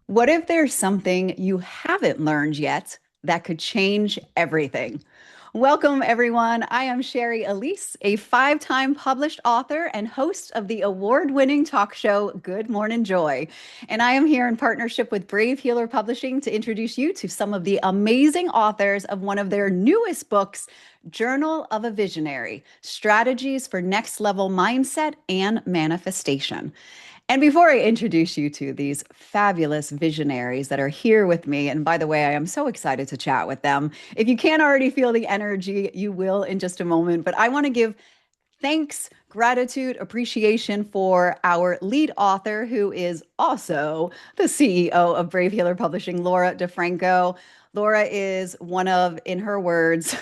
What if there's something you haven't learned yet that could change everything? Welcome, everyone. I am Sherry Elise, a five-time published author and host of the award-winning talk show Good Morning Joy. And I am here in partnership with Brave Healer Publishing to introduce you to some of the amazing authors of one of their newest books, Journal of a Visionary: Strategies for Next Level Mindset and Manifestation. And before I introduce you to these fabulous visionaries that are here with me, and by the way, I am so excited to chat with them. If you can't already feel the energy, you will in just a moment. But I want to give thanks, gratitude, appreciation for our lead author, who is also the CEO of Brave Healer Publishing, Laura DeFranco. Laura is one of, in her words,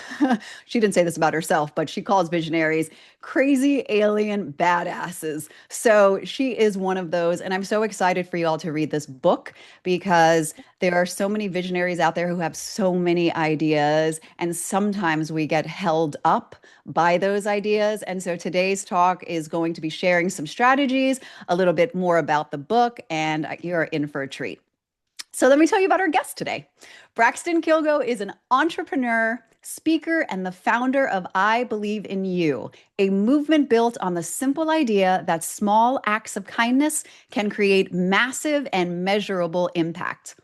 she didn't say this about herself, but she calls visionaries crazy alien badasses. So she is one of those. And I'm so excited for you all to read this book because there are so many visionaries out there who have so many ideas. And sometimes we get held up by those ideas. And so today's talk is going to be sharing some strategies, a little bit more about the book, and you're in for a treat. So let me tell you about our guest today. Braxton Kilgo is an entrepreneur, speaker, and the founder of I Believe in You, a movement built on the simple idea that small acts of kindness can create massive and measurable impact.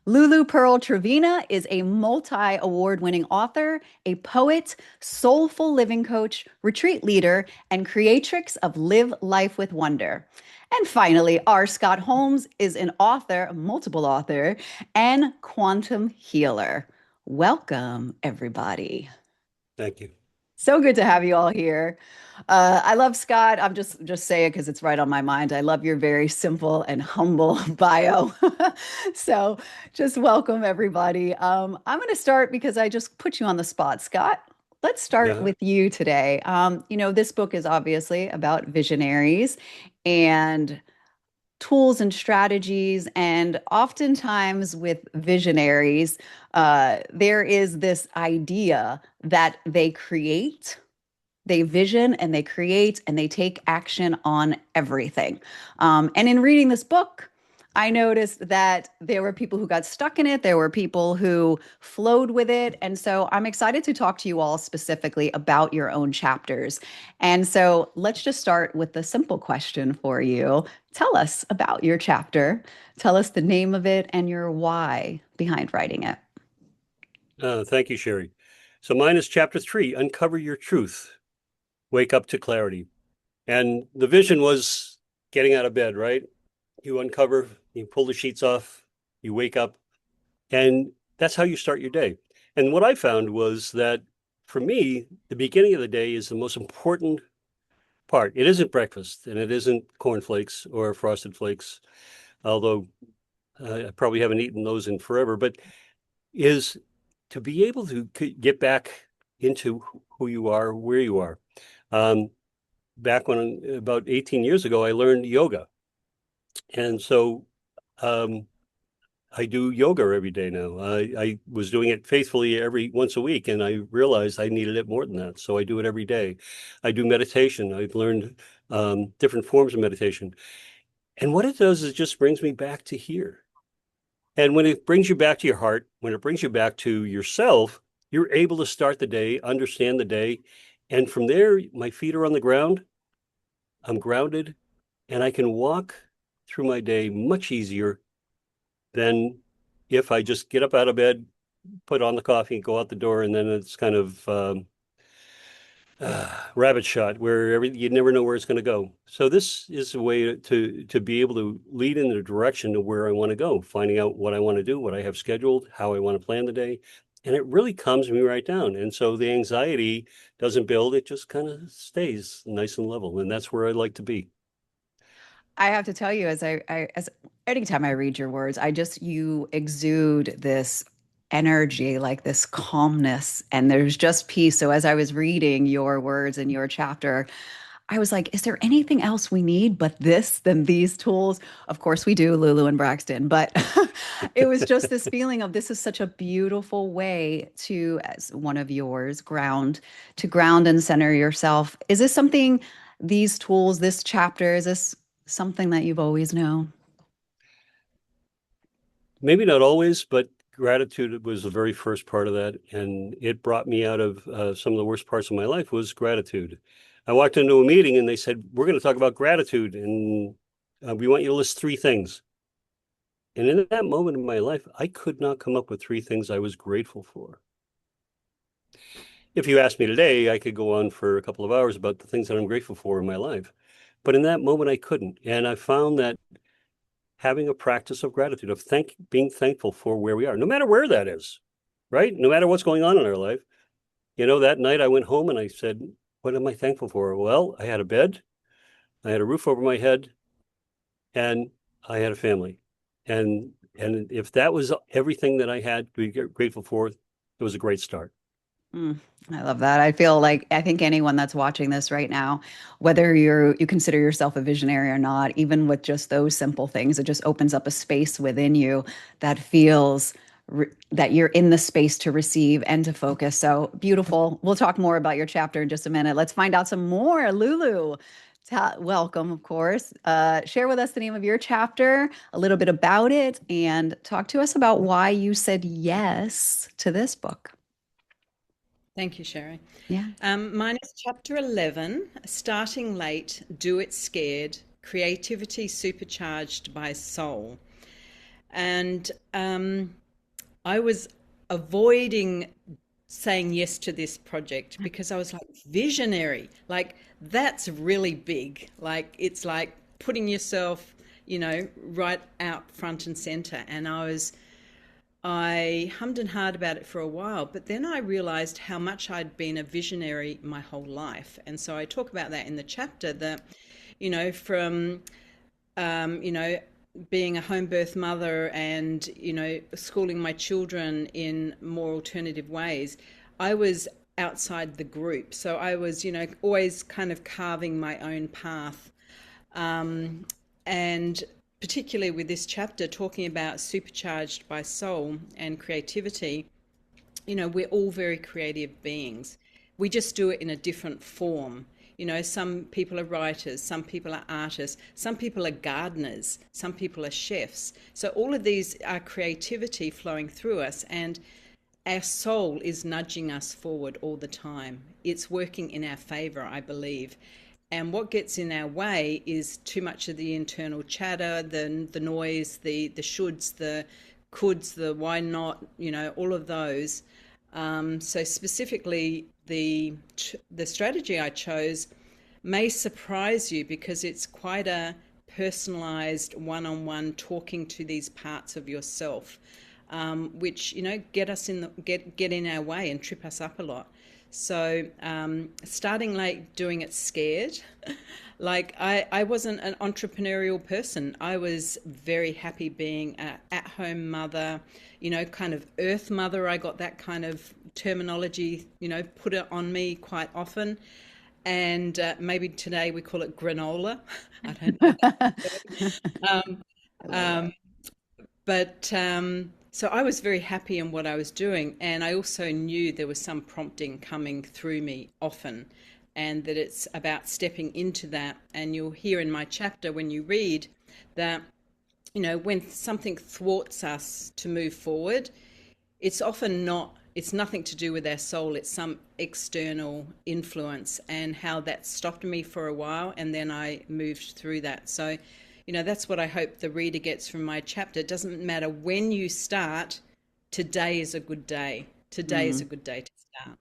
Lulu Pearl Trevina is a multi award winning author, a poet, soulful living coach, retreat leader, and creatrix of Live Life with Wonder. And finally, R. Scott Holmes is an author, multiple author, and quantum healer. Welcome, everybody. Thank you. So good to have you all here. I love Scott. I'm just saying because it's right on my mind. I love your very simple and humble bio. So just welcome everybody. I'm going to start because I just put you on the spot, Scott. Let's start Yeah. with you today. This book is obviously about visionaries and tools and strategies. And oftentimes with visionaries, there is this idea that they vision and they create and they take action on everything. And in reading this book, I noticed that there were people who got stuck in it. There were people who flowed with it. And so I'm excited to talk to you all specifically about your own chapters. And so let's just start with the simple question for you. Tell us about your chapter. Tell us the name of it and your why behind writing it. Thank you, Sherry. So mine is chapter 3, Uncover Your Truth, Wake Up to Clarity. And the vision was getting out of bed, right? You uncover, you pull the sheets off, you wake up, and that's how you start your day. And what I found was that for me, the beginning of the day is the most important part. It isn't breakfast and it isn't cornflakes or frosted flakes, although I probably haven't eaten those in forever, but is to be able to get back into who you are, where you are. Um, Back when about 18 years ago, I learned yoga. And so um, I do yoga every day now. I was doing it faithfully every once a week, and I realized I needed it more than that. So I do it every day. I do meditation. I've learned different forms of meditation. And what it does is it just brings me back to here. And when it brings you back to your heart, when it brings you back to yourself, you're able to start the day, understand the day. And from there, my feet are on the ground, I'm grounded, and I can walk through my day much easier than if I just get up out of bed, put on the coffee, and go out the door, and then it's kind of rabbit shot where you never know where it's going to go. So this is a way to be able to lead in the direction of where I want to go, finding out what I want to do, what I have scheduled, how I want to plan the day. And it really calms me right down. And so the anxiety doesn't build, it just kind of stays nice and level. And that's where I like to be. I have to tell you, as anytime I read your words, you exude this energy, like this calmness, and there's just peace. So as I was reading your words in your chapter, I was like, is there anything else we need but this than these tools? Of course we do, Lulu and Braxton, but it was just this feeling of this is such a beautiful way to, as one of yours, to ground and center yourself. Is this something, these tools, this chapter, is this something that you've always known? Maybe not always, but gratitude was the very first part of that, and it brought me out of some of the worst parts of my life was gratitude. I walked into a meeting and they said, "We're going to talk about gratitude, and we want you to list three things." And in that moment in my life, I could not come up with three things I was grateful for. If you asked me today, I could go on for a couple of hours about the things that I'm grateful for in my life. But in that moment, I couldn't. And I found that having a practice of gratitude, of being thankful for where we are, no matter where that is, right? No matter what's going on in our life. That night I went home and I said, what am I thankful for? Well, I had a bed, I had a roof over my head, and I had a family. And if that was everything that I had to be grateful for, it was a great start. Mm, I love that. I feel like I think anyone that's watching this right now, whether you consider yourself a visionary or not, even with just those simple things, it just opens up a space within you that feels that you're in the space to receive and to focus. So beautiful. We'll talk more about your chapter in just a minute. Let's find out some more. Lulu, welcome, of course. Share with us the name of your chapter, a little bit about it, and talk to us about why you said yes to this book. Thank you, Sherry. Yeah. Mine is chapter 11, Starting Late, Do It Scared, Creativity Supercharged by Soul. And I was avoiding saying yes to this project because I was like, visionary, like that's really big. Like it's like putting yourself, right out front and center. And I hummed and hawed about it for a while, but then I realized how much I'd been a visionary my whole life. And so I talk about that in the chapter that, from, um, you know, being a home birth mother and, schooling my children in more alternative ways, I was outside the group. So I was, always kind of carving my own path. And particularly with this chapter talking about supercharged by soul and creativity, we're all very creative beings. We just do it in a different form. Some people are writers, some people are artists, some people are gardeners, some people are chefs. So all of these are creativity flowing through us, and our soul is nudging us forward all the time. It's working in our favor, I believe. And what gets in our way is too much of the internal chatter, the noise, the shoulds, the coulds, the why not, all of those. So specifically, the strategy I chose may surprise you because it's quite a personalized one-on-one talking to these parts of yourself, which get us in get in our way and trip us up a lot. So starting late, doing it scared. Like I wasn't an entrepreneurial person. I was very happy being an at-home mother, kind of earth mother. I got that kind of terminology, put it on me quite often. And maybe today we call it granola. I don't know. Um, I love that. um, but so I was very happy in what I was doing. And I also knew there was some prompting coming through me often, and that it's about stepping into that. And you'll hear in my chapter when you read that, when something thwarts us to move forward, it's often not, it's nothing to do with our soul, it's some external influence, and how that stopped me for a while and then I moved through that. So that's what I hope the reader gets from my chapter. It doesn't matter when you start, today is a good day. Today is a Mm. good day to start.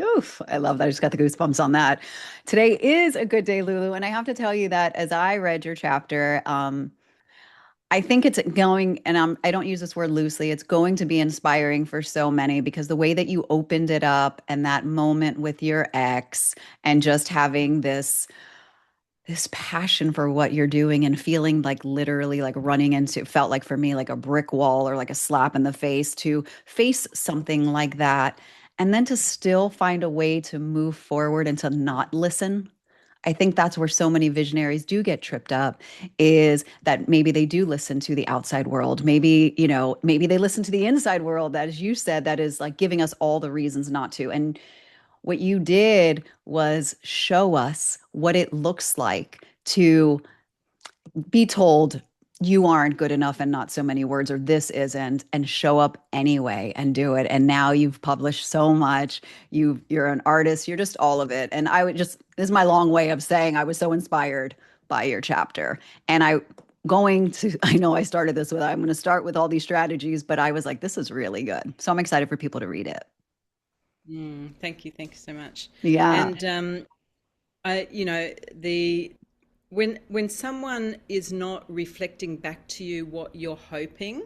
Oof, I love that. I just got the goosebumps on that. Today is a good day, Lulu. And I have to tell you that as I read your chapter, I think it's going, and I don't use this word loosely, it's going to be inspiring for so many because the way that you opened it up and that moment with your ex and just having this passion for what you're doing and feeling like literally like running into, it felt like for me like a brick wall or like a slap in the face to face something like that and then to still find a way to move forward and to not listen. I think that's where so many visionaries do get tripped up, is that maybe they do listen to the outside world. Maybe, maybe they listen to the inside world, that, as you said, that is like giving us all the reasons not to. And what you did was show us what it looks like to be told, you aren't good enough and not so many words, or this isn't, and show up anyway and do it. And now you've published so much. You're an artist, you're just all of it. And I would just, this is my long way of saying I was so inspired by your chapter. And I know I started this with, I'm going to start with all these strategies, but I was like, this is really good. So I'm excited for people to read it. Thank you so much. Yeah. And I, the when someone is not reflecting back to you what you're hoping,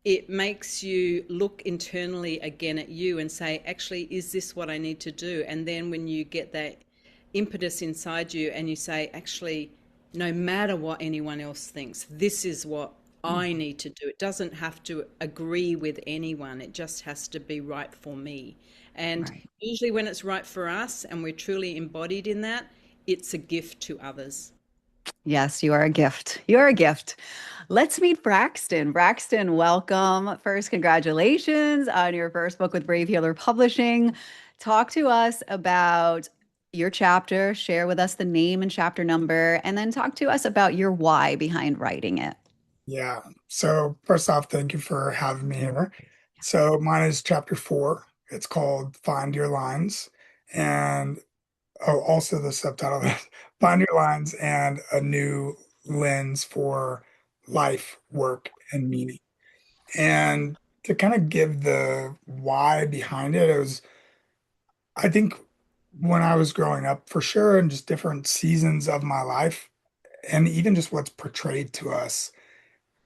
it makes you look internally again at you and say, actually, is this what I need to do? And then when you get that impetus inside you and you say, actually, no matter what anyone else thinks, this is what I need to do. It doesn't have to agree with anyone. It just has to be right for me. And Right. usually when it's right for us and we're truly embodied in that, it's a gift to others. Yes, you are a gift. You're a gift. Let's meet Braxton. Braxton, welcome. First, congratulations on your first book with Brave Healer Publishing. Talk to us about your chapter, share with us the name and chapter number, and then talk to us about your why behind writing it. Yeah. So first off, thank you for having me here. So mine is chapter 4. It's called Find Your Lines. And also the subtitle is Find Your Lines and a New Lens for Life, Work, and Meaning. And to kind of give the why behind it, I think when I was growing up, for sure, and just different seasons of my life, and even just what's portrayed to us,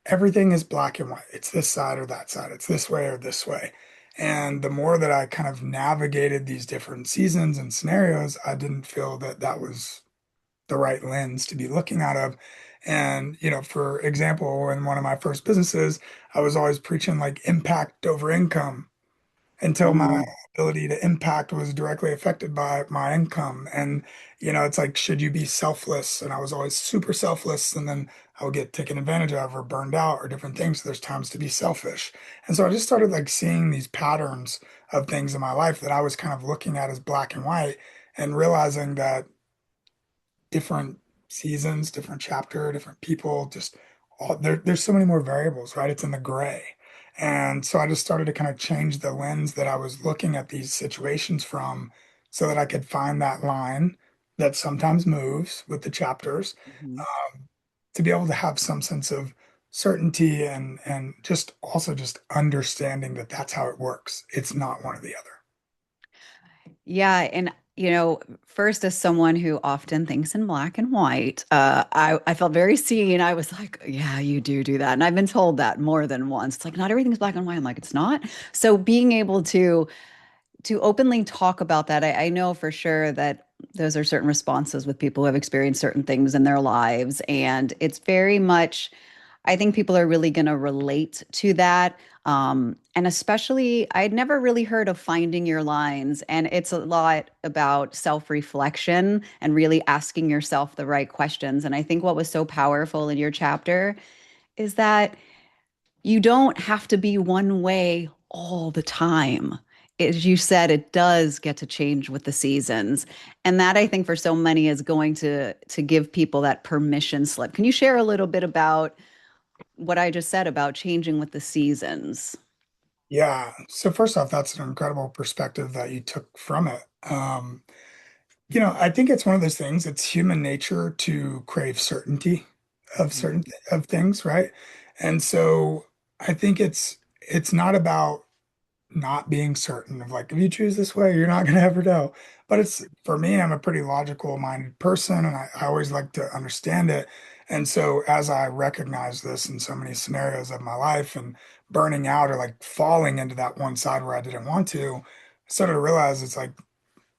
everything is black and white. It's this side or that side. It's this way or this way. And the more that I kind of navigated these different seasons and scenarios, I didn't feel that that was the right lens to be looking out of. And, for example, in one of my first businesses, I was always preaching like impact over income until my Mm, ability to impact was directly affected by my income. And, it's like, should you be selfless? And I was always super selfless. And then I would get taken advantage of or burned out or different things. So there's times to be selfish. And so I just started like seeing these patterns of things in my life that I was kind of looking at as black and white and realizing that different seasons, different chapter, different people, just there's so many more variables, right? It's in the gray. And so I just started to kind of change the lens that I was looking at these situations from so that I could find that line that sometimes moves with the chapters, mhm. to be able to have some sense of certainty and just also just understanding that that's how it works. It's not one or the other. Yeah, and first as someone who often thinks in black and white, I felt very seen. I was like, yeah, you do that, and I've been told that more than once. It's like not everything's black and white. I'm like, it's not. So being able to openly talk about that, I know for sure that those are certain responses with people who have experienced certain things in their lives, and it's very much. I think people are really going to relate to that. And especially, I'd never really heard of finding your lines. And it's a lot about self reflection and really asking yourself the right questions. And I think what was so powerful in your chapter is that you don't have to be one way all the time. As you said, it does get to change with the seasons. And that I think for so many is going to give people that permission slip. Can you share a little bit about what I just said about changing with the seasons? Yeah. So first off, that's an incredible perspective that you took from it. I think it's one of those things, it's human nature to crave certainty of Mhm. of things, right? And so I think it's not about not being certain of like if you choose this way, you're not going to ever know. But it's for me, I'm a pretty logical minded person and I always like to understand it. And so as I recognize this in so many scenarios of my life and burning out or like falling into that one side where I didn't want to, I started to realize it's like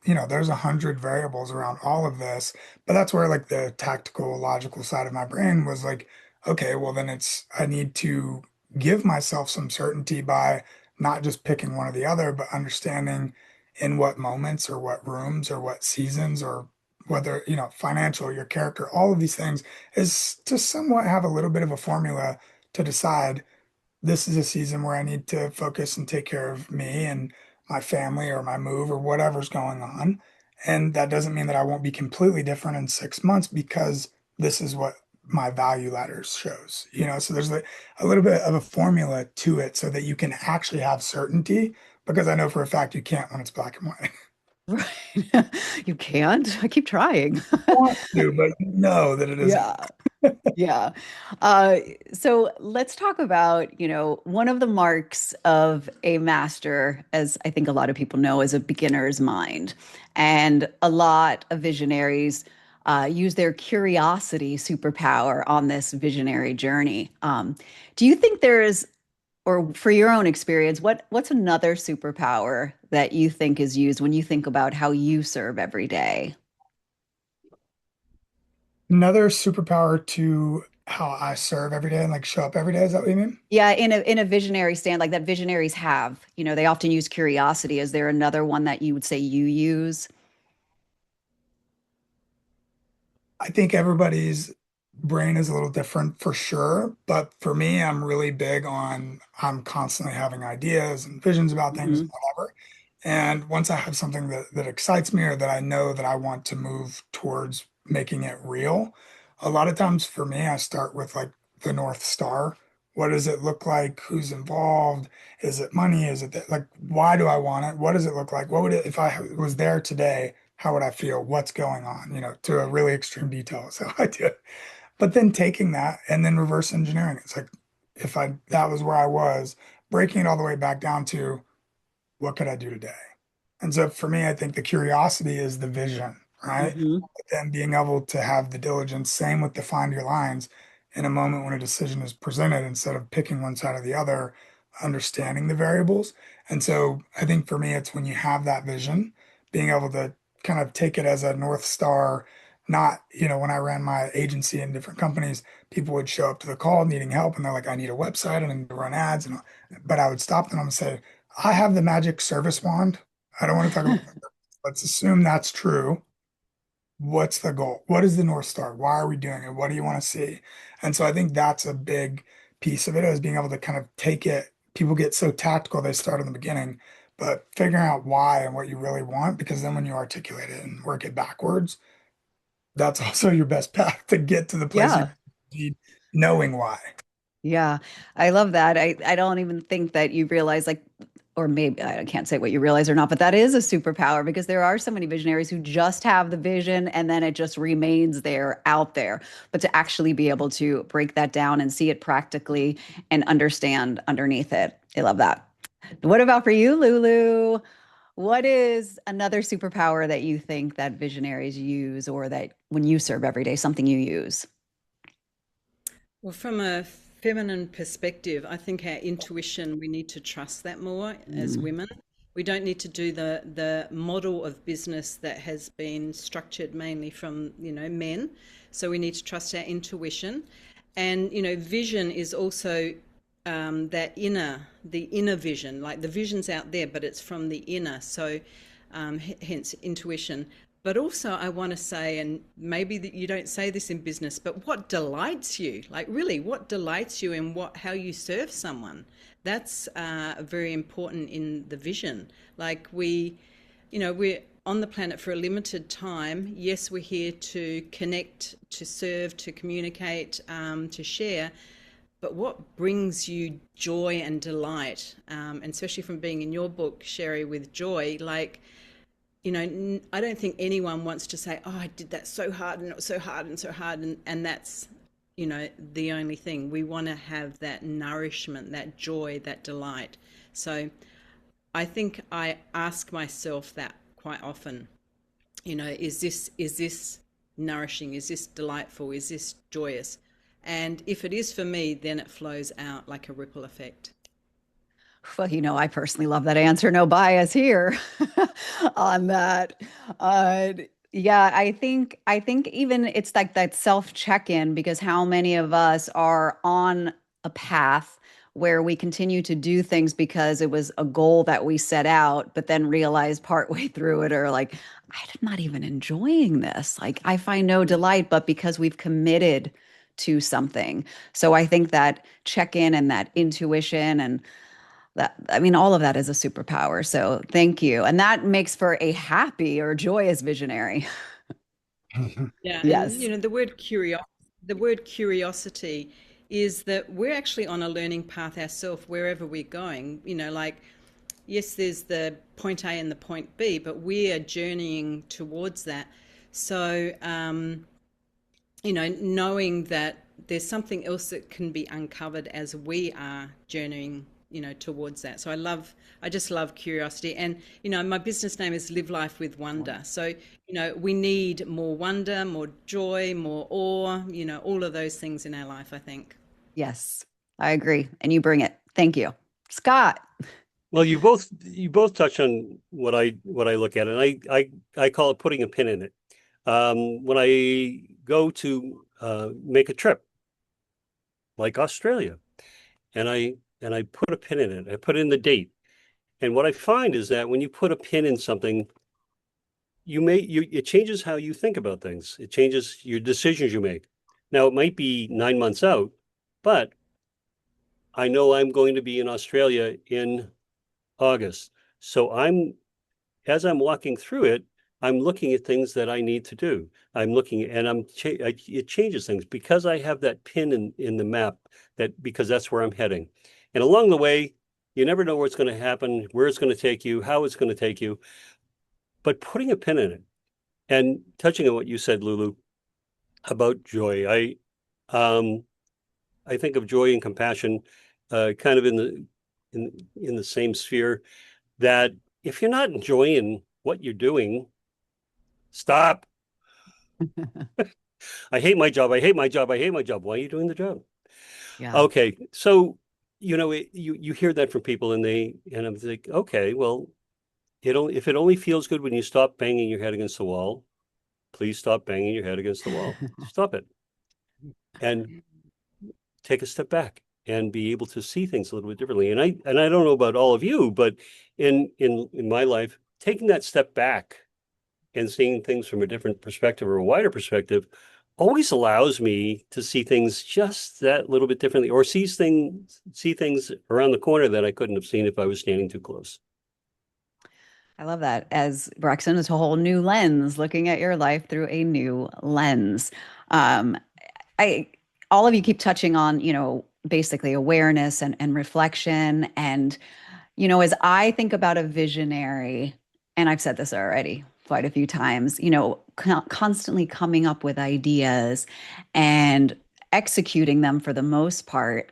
there's 100 variables around all of this, but that's where like the tactical, logical side of my brain was like, okay, well then I need to give myself some certainty by not just picking one or the other, but understanding in what moments or what rooms or what seasons or whether, financial, your character, all of these things is to somewhat have a little bit of a formula to decide this is a season where I need to focus and take care of me and my family or my move or whatever's going on. And that doesn't mean that I won't be completely different in 6 months because this is what my value ladders shows, so there's a little bit of a formula to it so that you can actually have certainty, because I know for a fact you can't when it's black and white. Right. You can't. I keep trying. Want to, but you know that it isn't. Yeah. Yeah. Uh, so let's talk about, one of the marks of a master, as I think a lot of people know, is a beginner's mind. And a lot of visionaries use their curiosity superpower on this visionary journey. Do you think there is, or for your own experience, what's another superpower that you think is used when you think about how you serve every day? Another superpower to how I serve every day and like show up every day. Is that what you mean? Yeah, in a visionary stand like that visionaries have, they often use curiosity. Is there another one that you would say you use? I think everybody's brain is a little different for sure, but for me, I'm really big on I'm constantly having ideas and visions about things, Hmm. whatever. And once I have something that excites me or that I know that I want to move towards making it real, a lot of times for me, I start with like the North Star. What does it look like? Who's involved? Is it money? Is it like, why do I want it? What does it look like? What would it, if I was there today, how would I feel? What's going on? To a really extreme detail. So I do it. But then taking that and then reverse engineering. It's like, if that was where I was, breaking it all the way back down to what could I do today? And so for me, I think the curiosity is the vision, right? Hmm. But then being able to have the diligence, same with the find your lines in a moment when a decision is presented, instead of picking one side or the other, understanding the variables. And so I think for me, it's when you have that vision, being able to kind of take it as a North Star. Not, when I ran my agency in different companies, people would show up to the call needing help and they're like, I need a website and I need to run ads. But I would stop them and say, I have the magic service wand. I don't want to talk about that. Let's assume that's true. What's the goal? What is the North Star? Why are we doing it? What do you want to see? And so I think that's a big piece of it, is being able to kind of take it. People get so tactical, they start in the beginning, but figuring out why and what you really want, because then when you articulate it and work it backwards, that's also your best path to get to the place you Yeah. need, knowing why. Yeah. I love that. I don't even think that you realize like, or maybe I can't say what you realize or not, but that is a superpower because there are so many visionaries who just have the vision and then it just remains there out there. But to actually be able to break that down and see it practically and understand underneath it. I love that. What about for you, Lulu? What is another superpower that you think that visionaries use or that when you serve every day, something you use? Well, from a feminine perspective, I think our intuition, we need to trust that more as Mm. women. We don't need to do the model of business that has been structured mainly from, men. So we need to trust our intuition. And, vision is also the inner vision, like the vision's out there, but it's from the inner. So hence intuition. But also, I want to say, and maybe that you don't say this in business, but what delights you? Like, really, what delights you in how you serve someone? That's very important in the vision. Like, we're on the planet for a limited time. Yes, we're here to connect, to serve, to communicate, to share. But what brings you joy and delight, and especially from being in your book, Sherry, with joy, like, I don't think anyone wants to say, oh, I did that so hard and it was so hard and so hard. And that's, the only thing. We want to have that nourishment, that joy, that delight. So I think I ask myself that quite often, is this nourishing? Is this delightful? Is this joyous? And if it is for me, then it flows out like a ripple effect. Well, I personally love that answer. No bias here on that. Uh, yeah, I think even it's like that self check-in because how many of us are on a path where we continue to do things because it was a goal that we set out, but then realize partway through it or like, I'm not even enjoying this. Like I find no delight, but because we've committed to something. So I think that check-in and that intuition and that, I mean, all of that is a superpower. So thank you. And that makes for a happy or joyous visionary. Yeah, and Yes. the word curiosity. the word curiosity is that we're actually on a learning path ourselves wherever we're going. Like, yes, there's the point A and the point B, but we are journeying towards that. So, knowing that there's something else that can be uncovered as we are journeying, towards that. So I just love curiosity. And, my business name is Live Life with Wonder. So, we need more wonder, more joy, more awe, all of those things in our life, I think. Yes, I agree. And you bring it. Thank you. Scott. Well, you both touch on what I look at, and I call it putting a pin in it. When I go to make a trip like Australia, and I put a pin in it, I put in the date, and what I find is that when you put a pin in something, it changes how you think about things. It changes your decisions you make. Now it might be 9 months out, but I know I'm going to be in Australia in August. So as I'm walking through it, I'm looking at things that I need to do. I'm looking and it changes things because I have that pin in the map because that's where I'm heading. And along the way, you never know what's going to happen, where it's going to take you, how it's going to take you, but putting a pin in it and touching on what you said, Lulu, about joy. Um, I think of joy and compassion, kind of in the same sphere. That if you're not enjoying what you're doing, stop. I hate my job. I hate my job. I hate my job. Why are you doing the job? Yeah. Okay, so you hear that from people, and I'm like, okay, well, if it only feels good when you stop banging your head against the wall, please stop banging your head against the wall. Stop it and take a step back and be able to see things a little bit differently. And I don't know about all of you, but in my life, taking that step back and seeing things from a different perspective or a wider perspective always allows me to see things just that little bit differently, or see things around the corner that I couldn't have seen if I was standing too close. I love that. As Braxton, it's a whole new lens, looking at your life through a new lens. Um, I all of you keep touching on, basically awareness and reflection. And, as I think about a visionary, and I've said this already quite a few times, constantly coming up with ideas and executing them for the most part.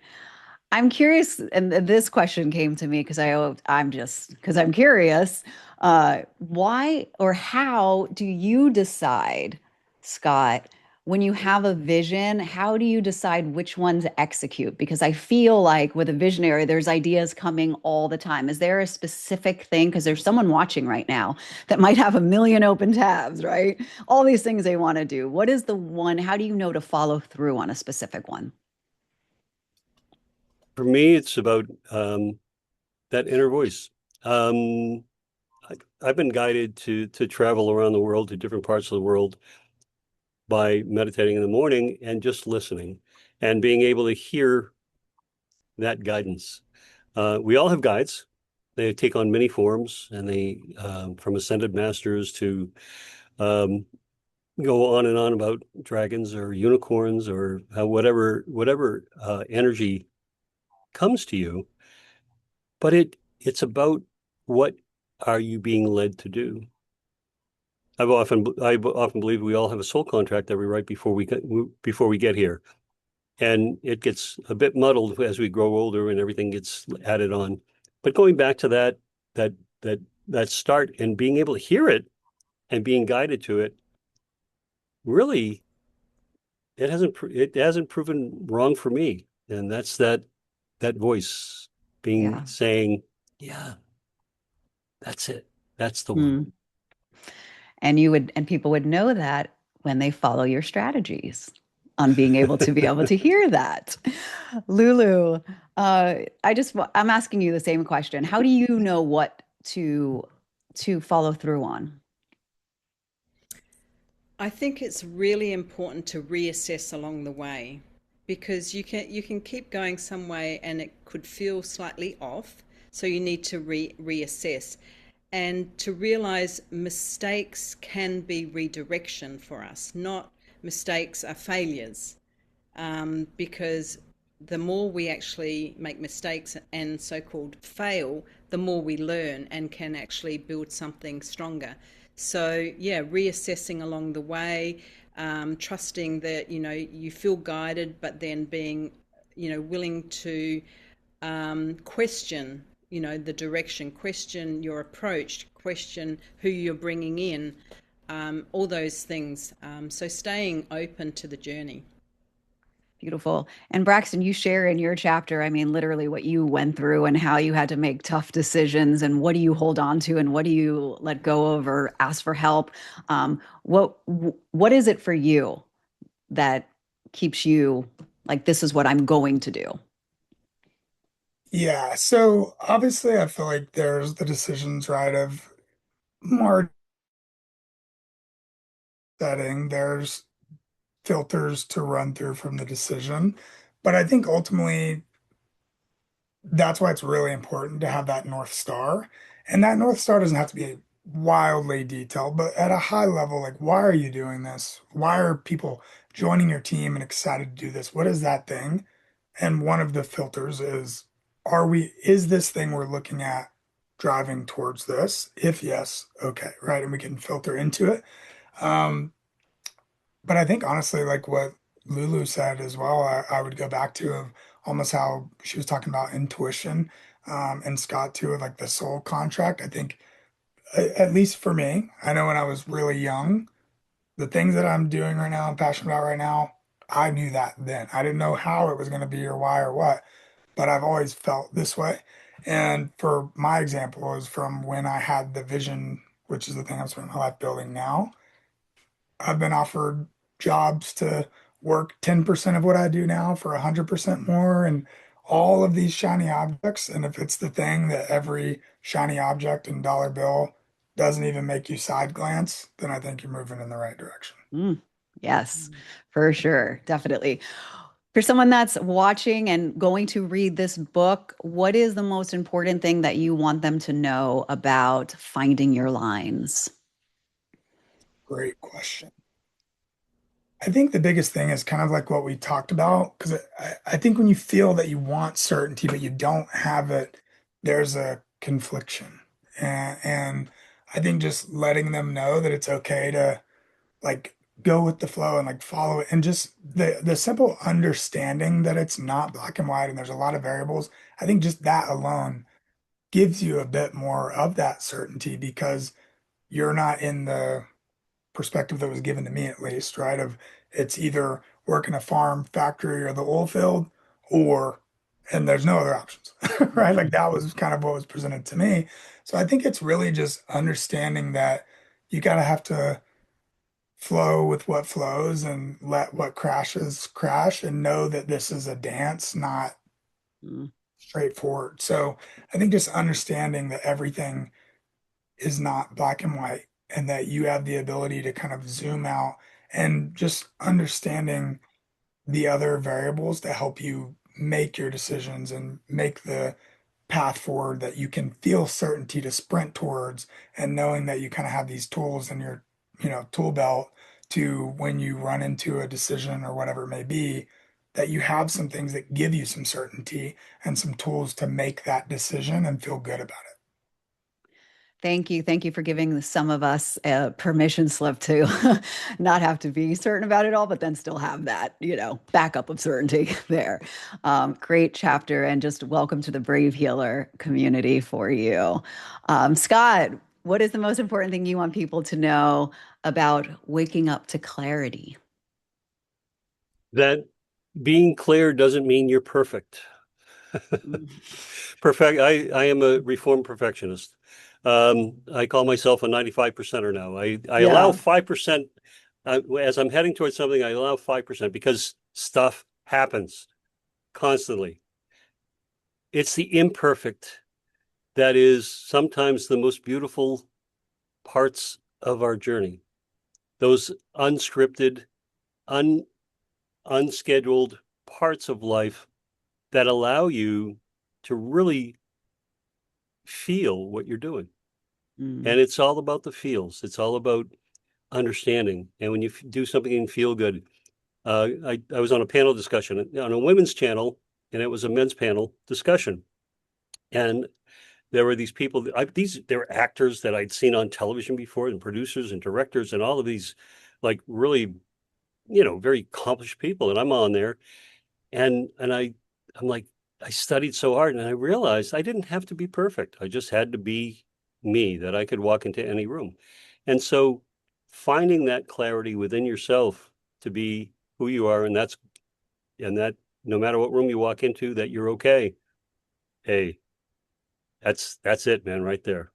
I'm curious, and this question came to me because I'm curious. Why or how do you decide, Scott, when you have a vision, how do you decide which one to execute? Because I feel like with a visionary, there's ideas coming all the time. Is there a specific thing? Because there's someone watching right now that might have a million open tabs, right? All these things they want to do. What is the one? How do you know to follow through on a specific one? For me, it's about that inner voice. I've been guided to travel around the world to different parts of the world by meditating in the morning and just listening and being able to hear that guidance. We all have guides. They take on many forms, and from ascended masters to um, go on and on about dragons or unicorns or whatever energy comes to you. But it's about what are you being led to do. I often believe we all have a soul contract that we write before we get here, and it gets a bit muddled as we grow older and everything gets added on. But going back to that that that start and being able to hear it and being guided to it, really, it hasn't proven wrong for me. And that's that voice being Yeah. saying, yeah, that's it. That's the one. Hmm. And people would know that when they follow your strategies on being able to hear that. Lulu, I'm asking you the same question. How do you know what to follow through on? I think it's really important to reassess along the way, because you can keep going some way and it could feel slightly off. So you need to reassess and to realize mistakes can be redirection for us, not mistakes are failures. because the more we actually make mistakes and so-called fail, the more we learn and can actually build something stronger. So yeah, reassessing along the way, trusting that you feel guided, but then being willing to question the direction, question your approach, question who you're bringing in, all those things. So staying open to the journey. Beautiful. And Braxton, you share in your chapter, I mean, literally what you went through and how you had to make tough decisions and what do you hold on to and what do you let go of or ask for help. What is it for you that keeps you like, this is what I'm going to do? Yeah, so obviously I feel like there's the decisions, right, of market setting. There's filters to run through from the decision. But I think ultimately that's why it's really important to have that North Star. And that North Star doesn't have to be wildly detailed, but at a high level, like, why are you doing this? Why are people joining your team and excited to do this? What is that thing? And one of the filters is, is this thing we're looking at driving towards this? If yes, okay, right? And we can filter into it. Um, but I think honestly, like what Lulu said as well, I would go back to of almost how she was talking about intuition, and Scott too, of like the soul contract. I think, at least for me, I know when I was really young, the things that I'm doing right now, I'm passionate about right now, I knew that then. I didn't know how it was going to be or why or what, but I've always felt this way. And for my example is from when I had the vision, which is the thing I'm spending my life building now. I've been offered jobs to work 10% of what I do now for 100% more and all of these shiny objects. And if it's the thing that every shiny object and dollar bill doesn't even make you side glance, then I think you're moving in the right direction. Mm, yes, for sure. Definitely. For someone that's watching and going to read this book, what is the most important thing that you want them to know about finding your lines? Great question. I think the biggest thing is kind of like what we talked about, because I think when you feel that you want certainty, but you don't have it, there's a confliction. And I think just letting them know that it's okay to like go with the flow and like follow it and just the simple understanding that it's not black and white and there's a lot of variables. I think just that alone gives you a bit more of that certainty because you're not in the perspective that was given to me at least, right? Of it's either work in a farm, factory, or the oil field, or and there's no other options, right? Like that was kind of what was presented to me. So I think it's really just understanding that you gotta have to flow with what flows and let what crashes crash and know that this is a dance, not Mm, straightforward. So I think just understanding that everything is not black and white and that you have the ability to kind of zoom out and just understanding the other variables to help you make your decisions and make the path forward that you can feel certainty to sprint towards and knowing that you kind of have these tools in your, tool belt to when you run into a decision or whatever it may be, that you have some things that give you some certainty and some tools to make that decision and feel good about it. thank you. Thank you for giving some of us a permission slip to not have to be certain about it all, but then still have that, backup of certainty there. Great chapter, and just welcome to the Brave Healer community for you. Scott, what is the most important thing you want people to know about waking up to clarity? That being clear doesn't mean you're perfect. Mm, I am a reformed perfectionist. I call myself a 95 percenter now. I allow yeah. 5%, as I'm heading towards something, I allow 5% because stuff happens constantly. It's the imperfect that is sometimes the most beautiful parts of our journey. Those unscripted, un unscheduled parts of life that allow you to really feel what you're doing. Mm, And it's all about the feels. It's all about understanding. And when you do something and feel good, I was on a panel discussion on a women's channel, and it was a men's panel discussion. And there were these people, there were actors that I'd seen on television before, and producers and directors and all of these like really, very accomplished people. And I'm on there, and I'm like, I studied so hard, and I realized I didn't have to be perfect. I just had to be me, that I could walk into any room. And so finding that clarity within yourself to be who you are, and that no matter what room you walk into, that you're okay. Hey, that's it, man, right there.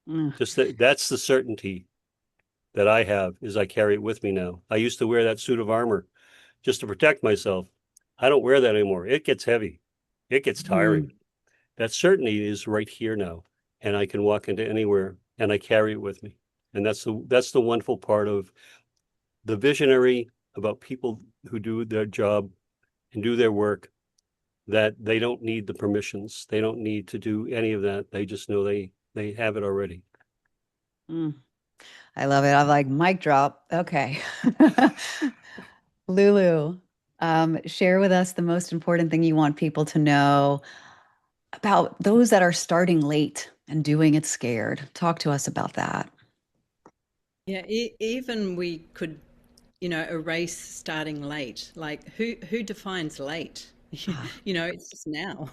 Mm. Just that's the certainty that I have, is I carry it with me now. I used to wear that suit of armor just to protect myself. I don't wear that anymore. It gets heavy. It gets tiring. Mm. That certainty is right here now, and I can walk into anywhere, and I carry it with me. And that's the wonderful part of the visionary, about people who do their job and do their work, that they don't need the permissions. They don't need to do any of that. They just know they have it already. Mm. I love it. I'm like, mic drop. Okay. Lulu, share with us the most important thing you want people to know about those that are starting late and doing it scared. Talk to us about that. Yeah, even we could, erase starting late. Like who defines late? Ah, It's just now.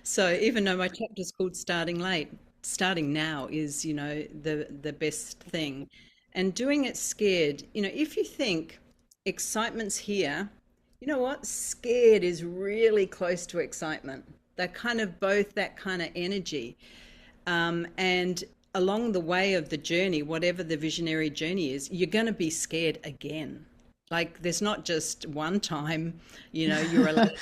So even though my chapter's called Starting Late, starting now is, the best thing. And doing it scared, if you think excitement's here, you know what? Scared is really close to excitement. They're kind of both that kind of energy. And along the way of the journey, whatever the visionary journey is, you're going to be scared again. Like there's not just one time, you're elated.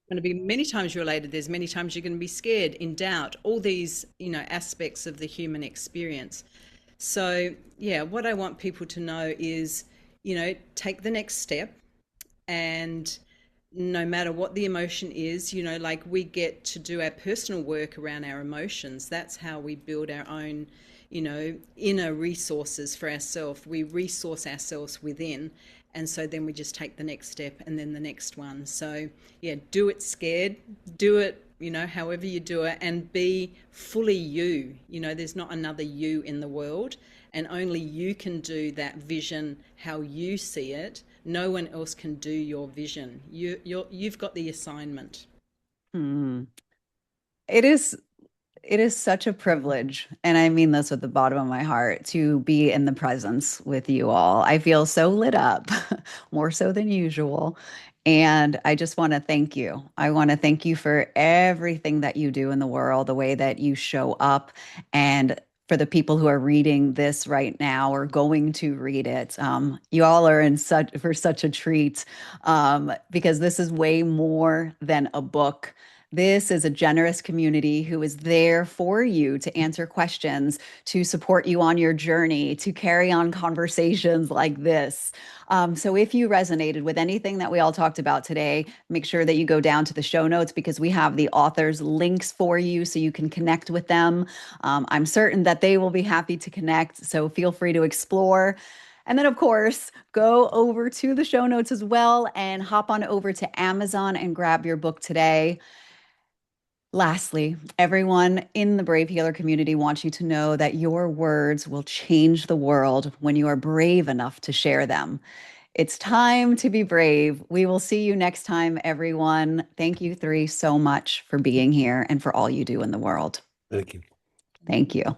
Going to be many times you're elated. There's many times you're going to be scared, in doubt, all these, aspects of the human experience. So, yeah, what I want people to know is, take the next step, and no matter what the emotion is, like we get to do our personal work around our emotions. That's how we build our own, inner resources for ourselves. We resource ourselves within. And so then we just take the next step and then the next one. So, yeah, do it scared, do it, however you do it, and be fully you. There's not another you in the world, and only you can do that vision how you see it. No one else can do your vision. You've got the assignment. mm. It is It is such a privilege, and I mean this with the bottom of my heart, to be in the presence with you all. I feel so lit up, more so than usual. And I just want to thank you. I want to thank you for everything that you do in the world, the way that you show up, and for the people who are reading this right now or going to read it. You all are in such a treat, because this is way more than a book. This is a generous community who is there for you to answer questions, to support you on your journey, to carry on conversations like this. So, if you resonated with anything that we all talked about today, make sure that you go down to the show notes, because we have the authors' links for you so you can connect with them. I'm certain that they will be happy to connect. So, feel free to explore. And then, of course, go over to the show notes as well and hop on over to Amazon and grab your book today. Lastly, everyone in the Brave Healer community wants you to know that your words will change the world when you are brave enough to share them. It's time to be brave. We will see you next time, everyone. Thank you three so much for being here and for all you do in the world. Thank you. Thank you.